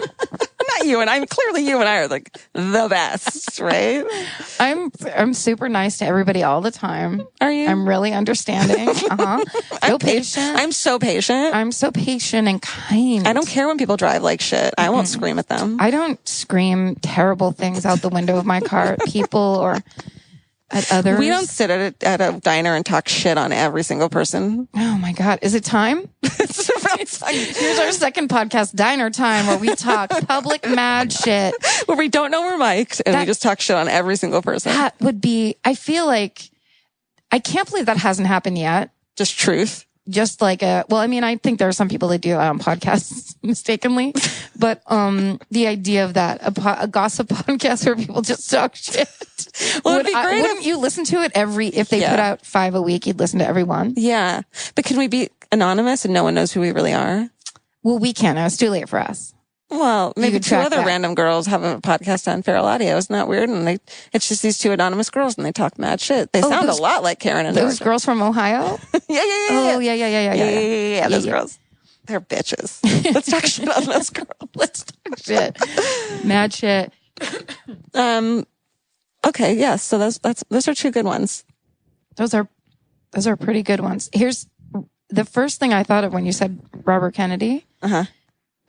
Not you and I. Clearly you and I are like the best, right? I'm super nice to everybody all the time. Are you? I'm really understanding. So patient. I'm so patient. I'm so patient and kind. I don't care when people drive like shit. I won't scream at them. I don't scream terrible things out the window of my car at people or at others. We don't sit at a diner and talk shit on every single person. Oh my God. Is it time? It's about time. Here's our second podcast, Diner Time, where we talk public mad shit. Where we don't know we're mic'd and we just talk shit on every single person. That would be, I feel like, I can't believe that hasn't happened yet. Just truth. Just like I think there are some people that do that on podcasts mistakenly, but the idea of that, a gossip podcast where people just talk shit. Well, it'd be great wouldn't you listen to it if they put out 5 a week, you'd listen to every one? Yeah. But can we be, anonymous and no one knows who we really are? Well, we can't know. It's too late for us. Well, maybe could two track other that. random girls have a podcast on Feral Audio. Isn't that weird? And it's just these two anonymous girls and they talk mad shit. They sound a lot like Karen and Those Georgia. girls from Ohio? Yeah. Oh, yeah. Those girls. They're bitches. Let's talk shit on those girls. Let's talk shit. Mad shit. Okay, yeah. So those are two good ones. Those are pretty good ones. Here's the first thing I thought of when you said Robert Kennedy.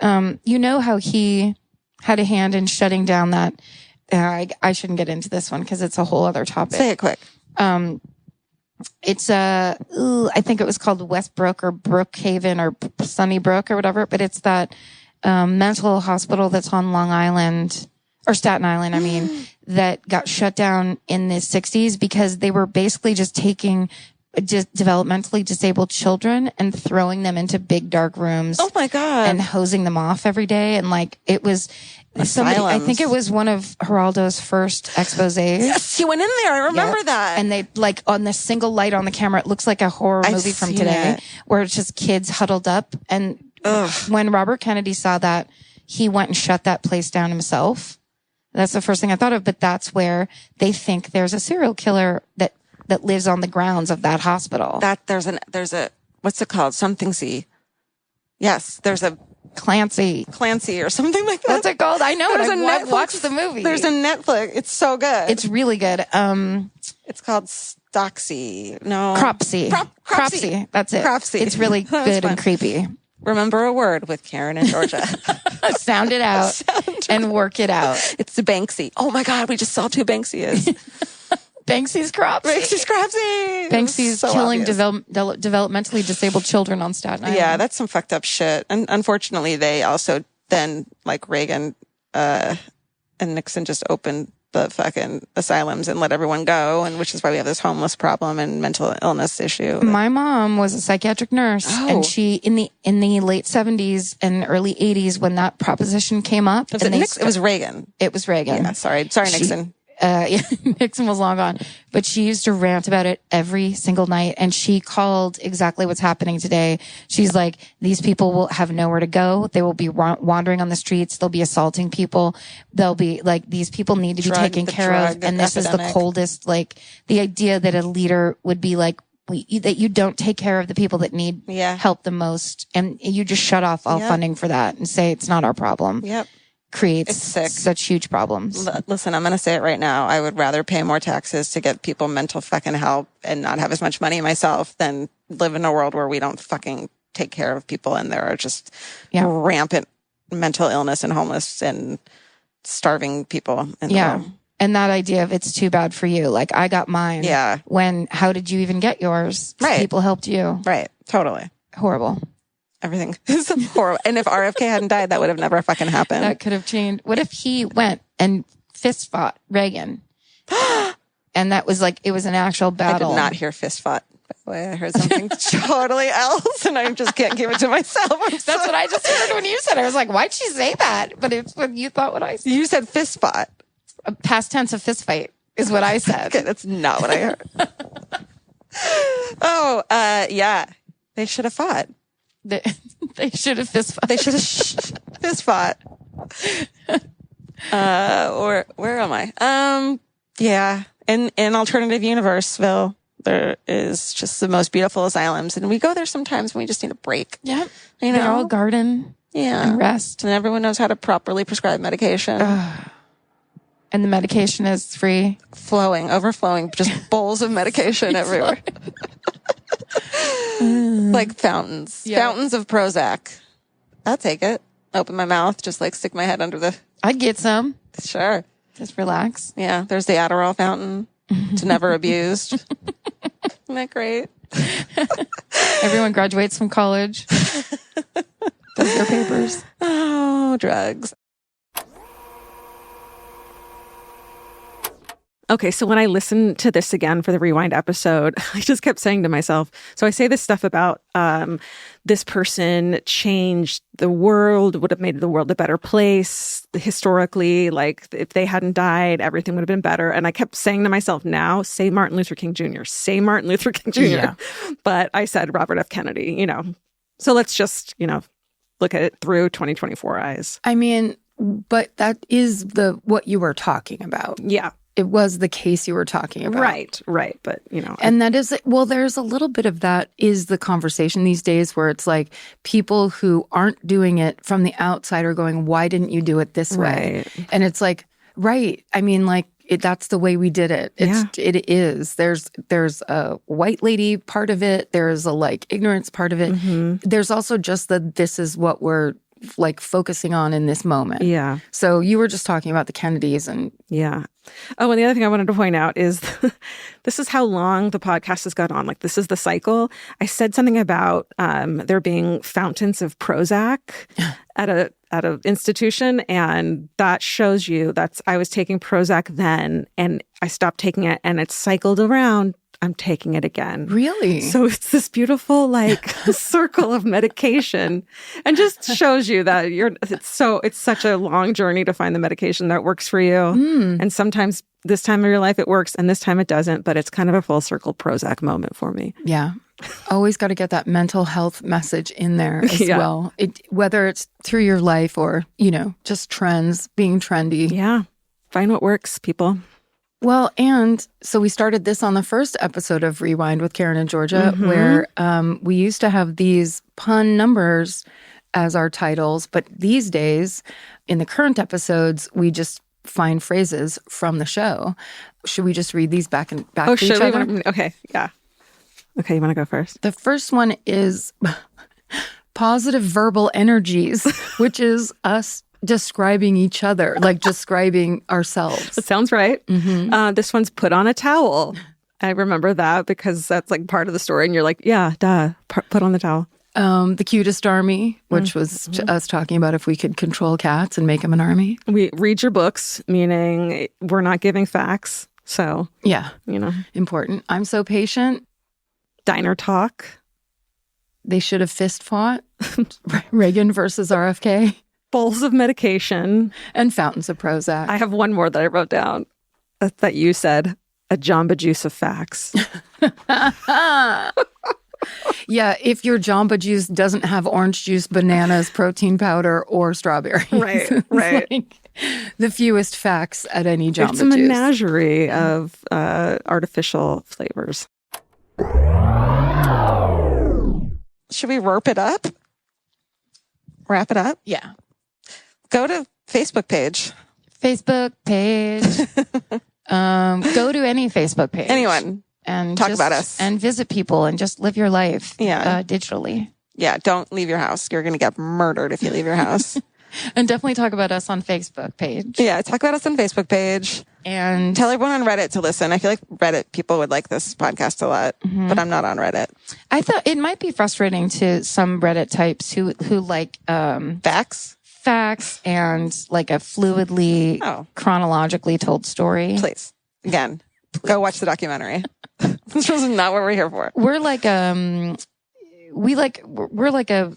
You know how he had a hand in shutting down that. I shouldn't get into this one because it's a whole other topic. Say it quick. It's I think it was called Westbrook or Brookhaven or Sunnybrook or whatever. But it's that mental hospital that's on Long Island or Staten Island. I mean, that got shut down in the 60s because they were basically just taking just developmentally disabled children and throwing them into big dark rooms. Oh my God. And hosing them off every day. And like, it was somebody, I think it was one of Geraldo's first exposés. Yes, he went in there. I remember that. And they like on the single light on the camera, it looks like a horror movie from today where it's just kids huddled up. And when Robert Kennedy saw that, he went and shut that place down himself. That's the first thing I thought of, but that's where they think there's a serial killer that lives on the grounds of that hospital. That there's a what's it called? Something C. Yes, there's a Clancy or something like that. What's it called? I know it. I watched the movie. There's a Netflix. It's so good. It's really good. It's called Stoxy. No. Cropsy. Cropsy. That's it. Cropsy. It's really good and creepy. Remember a word with Karen and Georgia. Sound it out and work it out. It's the Banksy. Oh my God, we just saw two Banksy's. Banksy's Cropsy. Banksy's Cropsy. Banksy's so killing developmentally disabled children on Staten Island. Yeah, that's some fucked up shit. And unfortunately, they also then, like Reagan and Nixon, just opened the fucking asylums and let everyone go, and which is why we have this homeless problem and mental illness issue. My mom was a psychiatric nurse, and she in the late 70s and early 80s when that proposition came up. It was Reagan. It was Reagan. Yeah, sorry, Nixon. Nixon was long gone, but she used to rant about it every single night. And she called exactly what's happening today. She's like, these people will have nowhere to go. They will be wandering on the streets. They'll be assaulting people. They'll be like, these people need to be taken care of. And this is the coldest, like the idea that a leader would be like, that you don't take care of the people that need help the most. And you just shut off all funding for that and say, it's not our problem. Yep. Creates such huge problems. Listen, I'm going to say it right now. I would rather pay more taxes to get people mental fucking help and not have as much money myself than live in a world where we don't fucking take care of people and there are just rampant mental illness and homeless and starving people in the world. And that idea of it's too bad for you. Like I got mine. Yeah. How did you even get yours? Right. People helped you. Right. Totally. Horrible. Everything is horrible. And if RFK hadn't died, that would have never fucking happened. That could have changed. What if he went and fist fought Reagan? And that was like, it was an actual battle. I did not hear fist fought. By the way, I heard something totally else and I just can't give it to myself. That's what I just heard when you said it. I was like, why'd she say that? But it's when you thought what I said. You said fist fought. A past tense of fist fight is what I said. Okay, that's not what I heard. Yeah. They should have fought. They should have fist fought. They should have fist fought. Or where am I? Yeah. In alternative universeville, there is just the most beautiful asylums, and we go there sometimes when we just need a break. Yeah. You know, they're all garden. Yeah. And rest. And everyone knows how to properly prescribe medication. And the medication is free. Overflowing, just bowls of medication everywhere. Like fountains. Yeah. Fountains of Prozac. I'll take it. Open my mouth, just like stick my head under the... I'd get some. Sure. Just relax. Yeah, there's the Adderall fountain to never abused. Isn't that great? Everyone graduates from college. Does their papers. Oh, drugs. Okay, so when I listened to this again for the Rewind episode, I just kept saying to myself, so I say this stuff about this person changed the world, would have made the world a better place historically. Like if they hadn't died, everything would have been better. And I kept saying to myself, now say Martin Luther King Jr., say Martin Luther King Jr. Yeah. But I said Robert F. Kennedy, you know. So let's just, you know, look at it through 2024 eyes. I mean, but that is what you were talking about. Yeah. It was the case you were talking about. Right. But, you know. And that is, well, there's a little bit of that is the conversation these days where it's like people who aren't doing it from the outside are going, why didn't you do it this way? And it's like, right. I mean, like, that's the way we did it. It is. There's a white lady part of it. There's a like ignorance part of it. Mm-hmm. There's also just this is what we're like focusing on in this moment. Yeah. So you were just talking about the Kennedys and... Yeah. Oh, and the other thing I wanted to point out is this is how long the podcast has gone on. Like this is the cycle. I said something about there being fountains of Prozac at a institution, and that shows you I was taking Prozac then, and I stopped taking it, and it's cycled around. I'm taking it again. Really? So it's this beautiful like circle of medication, and just shows you that it's such a long journey to find the medication that works for you. And sometimes this time of your life it works and this time it doesn't, but it's kind of a full circle Prozac moment for me. Yeah. Always got to get that mental health message in there as well. Whether it's through your life or, you know, just trends, being trendy. Yeah. Find what works, people. Well, and so we started this on the first episode of Rewind with Karen and Georgia, where we used to have these pun numbers as our titles, but these days, in the current episodes, we just find phrases from the show. Should we just read these back to each other? Okay, yeah. Okay, you want to go first? The first one is positive verbal energies, which is us describing each other, like describing ourselves. That sounds right. Mm-hmm. This one's put on a towel. I remember that because that's like part of the story. And you're like, yeah, duh, put on the towel. The cutest army, which was us talking about if we could control cats and make them an army. We read your books, meaning we're not giving facts. So, yeah, you know, important. I'm so patient. Diner talk. They should have fist fought. Reagan versus RFK. Bowls of medication. And fountains of Prozac. I have one more that I wrote down that you said, a Jamba Juice of facts. Yeah, if your Jamba Juice doesn't have orange juice, bananas, protein powder, or strawberries. Right. Like the fewest facts at any Jamba Juice. It's a menagerie of artificial flavors. Should we wrap it up? Wrap it up? Yeah. Go to Facebook page. Facebook page. Go to any Facebook page. Anyone. And talk about us. And visit people and just live your life digitally. Yeah, don't leave your house. You're going to get murdered if you leave your house. And definitely talk about us on Facebook page. Yeah, talk about us on Facebook page. And tell everyone on Reddit to listen. I feel like Reddit people would like this podcast a lot, but I'm not on Reddit. I thought it might be frustrating to some Reddit types who like facts and like a fluidly, chronologically told story. Please, again, go watch the documentary. This is not what we're here for. We're like we're like a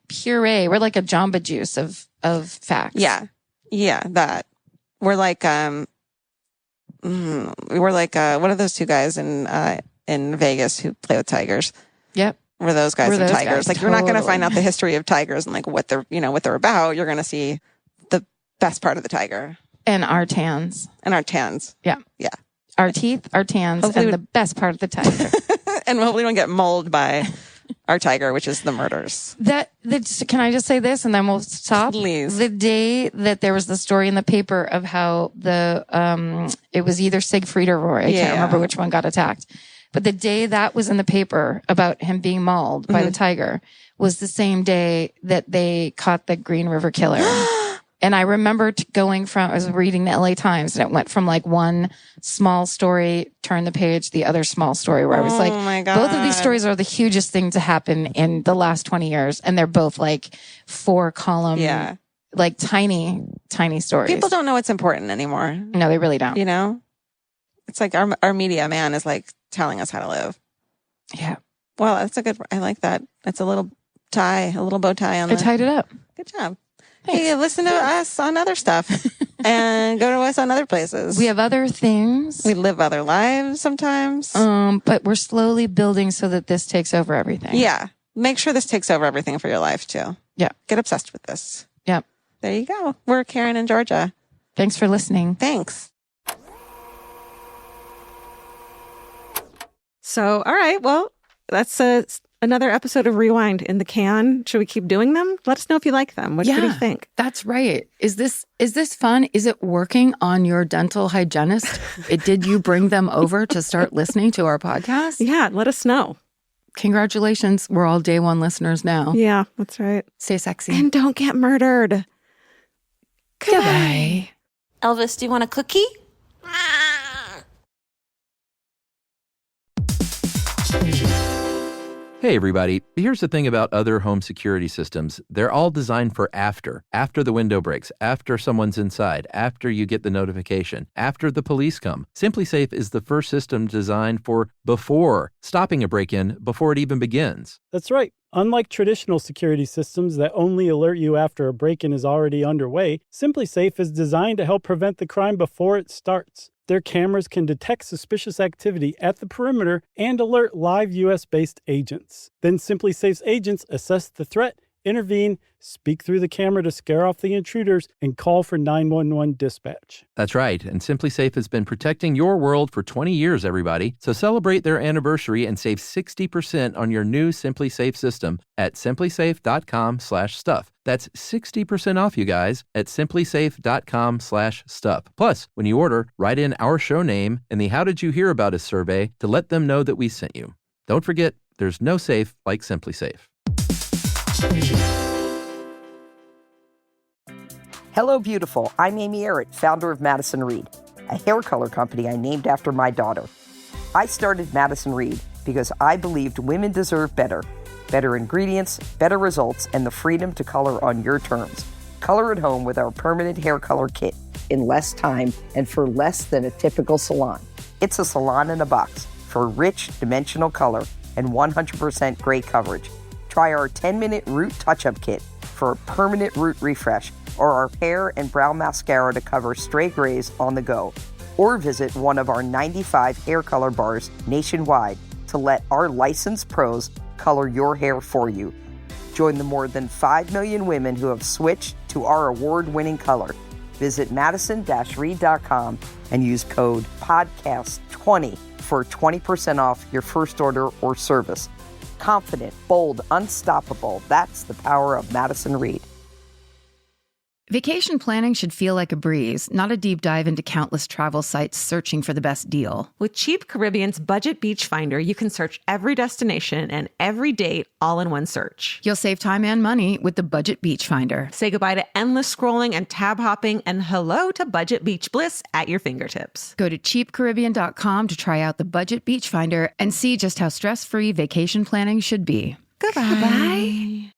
puree. We're like a Jamba Juice of facts. Yeah, that we're like what are those two guys in Vegas who play with tigers? Yep. We're those guys with tigers. Like, totally. You're not going to find out the history of tigers and like what they're about. You're going to see the best part of the tiger. And our tans. Yeah. Yeah. Our teeth, our tans, hopefully and the best part of the tiger. And hopefully we don't get mauled by our tiger, which is the murders. Can I just say this and then we'll stop? Please. The day that there was the story in the paper of how it was either Siegfried or Roy. I can't remember which one got attacked. But the day that was in the paper about him being mauled by the tiger was the same day that they caught the Green River Killer. And I remember I was reading the LA Times, and it went from like one small story, turn the page, the other small story, where I was like, my God. Both of these stories are the hugest thing to happen in the last 20 years. And they're both like 4-column, like tiny, tiny stories. People don't know what's important anymore. No, they really don't. You know? It's like our media man is like telling us how to live. Yeah. Well, that's I like that. That's a little bow tie on I tied it up. Good job. Thanks. Hey, listen to us on other stuff and go to us on other places. We have other things. We live other lives sometimes. But we're slowly building so that this takes over everything. Yeah. Make sure this takes over everything for your life too. Yeah. Get obsessed with this. Yeah. There you go. We're Karen and Georgia. Thanks for listening. Thanks. So, all right. Well, that's another episode of Rewind in the can. Should we keep doing them? Let us know if you like them. What do you think? That's right. Is this fun? Is it working on your dental hygienist? Did you bring them over to start listening to our podcast? Yeah, let us know. Congratulations. We're all day one listeners now. Yeah, that's right. Stay sexy. And don't get murdered. Goodbye. Elvis, do you want a cookie? Hey everybody, here's the thing about other home security systems. They're all designed for after the window breaks, after someone's inside, after you get the notification, after the police come. SimpliSafe is the first system designed for before, stopping a break-in before it even begins. That's right. Unlike traditional security systems that only alert you after a break-in is already underway, SimpliSafe is designed to help prevent the crime before it starts. Their cameras can detect suspicious activity at the perimeter and alert live U.S.-based agents. Then SimpliSafe's agents assess the threat, intervene, speak through the camera to scare off the intruders, and call for 911 dispatch. That's right, and SimpliSafe has been protecting your world for 20 years, everybody. So celebrate their anniversary and save 60% on your new SimpliSafe system at simplisafe.com/stuff. That's 60% off, you guys, at simplisafe.com/stuff. Plus, when you order, write in our show name and the How Did You Hear About Us survey to let them know that we sent you. Don't forget, there's no safe like SimpliSafe. Hello, beautiful. I'm Amy Errett, founder of Madison Reed, a hair color company I named after my daughter. I started Madison Reed because I believed women deserve better. Better ingredients, better results, and the freedom to color on your terms. Color at home with our permanent hair color kit in less time and for less than a typical salon. It's a salon in a box for rich, dimensional color and 100% gray coverage. Try our 10-minute root touch-up kit for a permanent root refresh, or our hair and brow mascara to cover stray grays on the go. Or visit one of our 95 hair color bars nationwide to let our licensed pros color your hair for you. Join the more than 5 million women who have switched to our award-winning color. Visit madison-reed.com and use code PODCAST20 for 20% off your first order or service. Confident, bold, unstoppable. That's the power of Madison Reed. Vacation planning should feel like a breeze, not a deep dive into countless travel sites searching for the best deal. With Cheap Caribbean's Budget Beach Finder, you can search every destination and every date all in one search. You'll save time and money with the Budget Beach Finder. Say goodbye to endless scrolling and tab hopping, and hello to budget beach bliss at your fingertips. Go to cheapcaribbean.com to try out the Budget Beach Finder and see just how stress-free vacation planning should be. Goodbye.